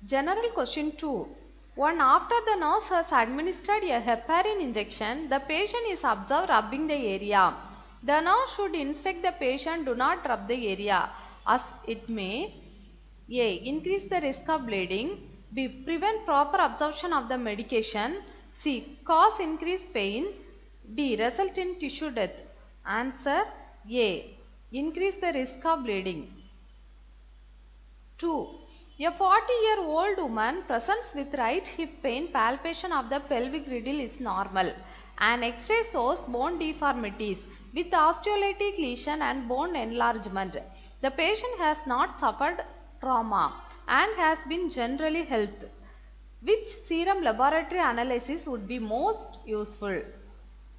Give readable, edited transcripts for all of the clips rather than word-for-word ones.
General question 2. One after the nurse has administered a heparin injection, the patient is observed rubbing the area. The nurse should instruct the patient do not rub the area as it may A. Increase the risk of bleeding. B. Prevent proper absorption of the medication. C. Cause increased pain. D. Result in tissue death. Answer A. Increase the risk of bleeding. 2. A 40-year-old woman presents with right hip pain. Palpation of the pelvic girdle is normal. An X-ray shows bone deformities with osteolytic lesion and bone enlargement. The patient has not suffered trauma and has been generally healthy. Which serum laboratory analysis would be most useful?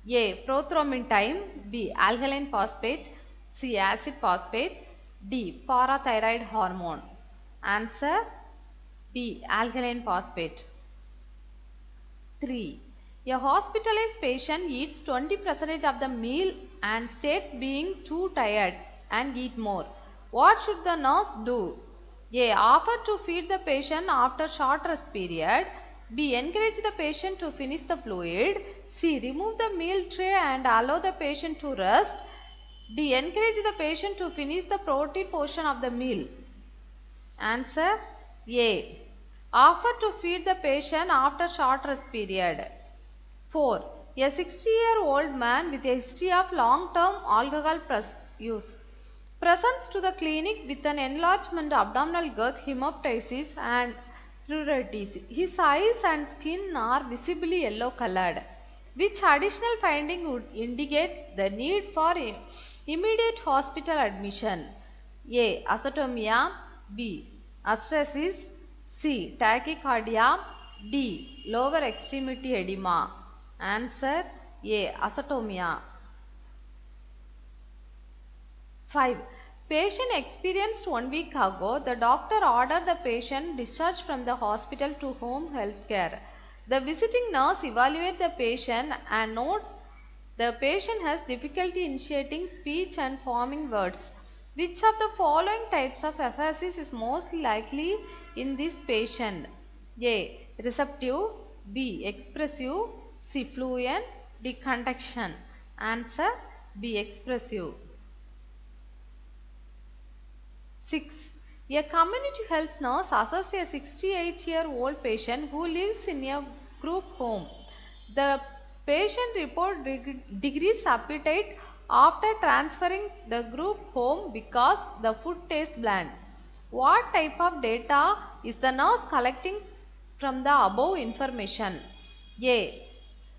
A. Prothrombin, B. Alkaline phosphate, C. Acid phosphate, D. Parathyroid hormone. Answer B. Alkaline phosphate. 3. A hospitalized patient eats 20% of the meal and states being too tired and eat more. What should the nurse do? A. Offer to feed the patient after short rest period. B. Encourage the patient to finish the fluid. C. Remove the meal tray and allow the patient to rest. D. Encourage the patient to finish the protein portion of the meal. Answer A. Offer to feed the patient after short rest period. 4. A 60-year-old man with a history of long-term alcohol use presents to the clinic with an enlargement abdominal girth, hemoptysis and pruritus. His eyes and skin are visibly yellow colored. Which additional finding would indicate the need for immediate hospital admission? A. Azotemia. B. Asteresis. C. Tachycardia. D. Lower extremity edema. Answer A. Azotemia. 5. Patient experienced 1 week ago. The doctor ordered the patient discharged from the hospital to home health care. The visiting nurse evaluates the patient and note the patient has difficulty initiating speech and forming words. Which of the following types of aphasia is most likely in this patient? A. Receptive. B. Expressive. C. Fluent. D. Conduction. Answer B. Expressive. 6. A community health nurse assesses a 68-year-old patient who lives in a group home. The patient reports decreased appetite after transferring the group home because the food tastes bland. What type of data is the nurse collecting from the above information? A.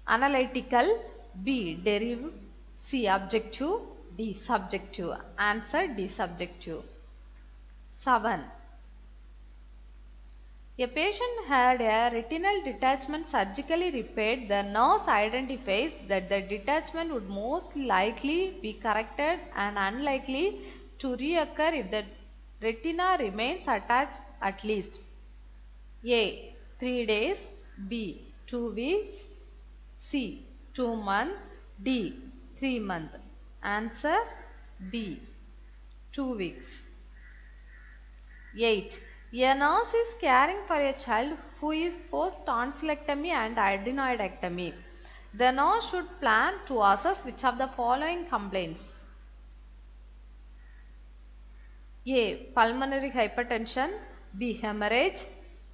Analytical. B. Derivative. C. Objective. D. Subjective. Answer D. Subjective. 7. A patient had a retinal detachment surgically repaired. The nurse identifies that the detachment would most likely be corrected and unlikely to reoccur if the retina remains attached at least A. 3 days. B. 2 weeks. C. 2 months. D. 3 months. Answer B. 2 weeks. 8. A nurse is caring for a child who is post-tonsillectomy and adenoidectomy. The nurse should plan to assess which of the following complaints? A. Pulmonary hypertension. B. Hemorrhage.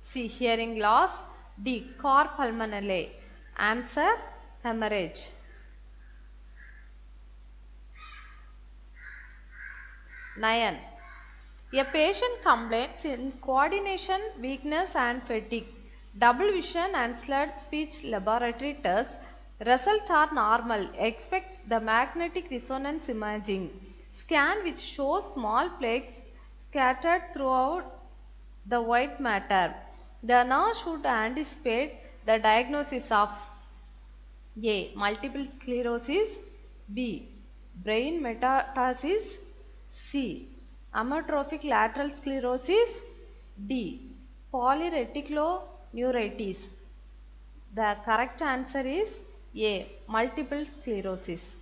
C. Hearing loss. D. Cor pulmonale. Answer hemorrhage. 9. A patient complains in coordination, weakness and fatigue. Double vision and slurred speech laboratory tests result are normal. Expect the magnetic resonance imaging scan which shows small flakes scattered throughout the white matter. The nurse should anticipate the diagnosis of A. Multiple sclerosis. B. Brain metastasis. C. Amyotrophic lateral sclerosis. D. Polyreticuloneuritis. The correct answer is A. Multiple sclerosis.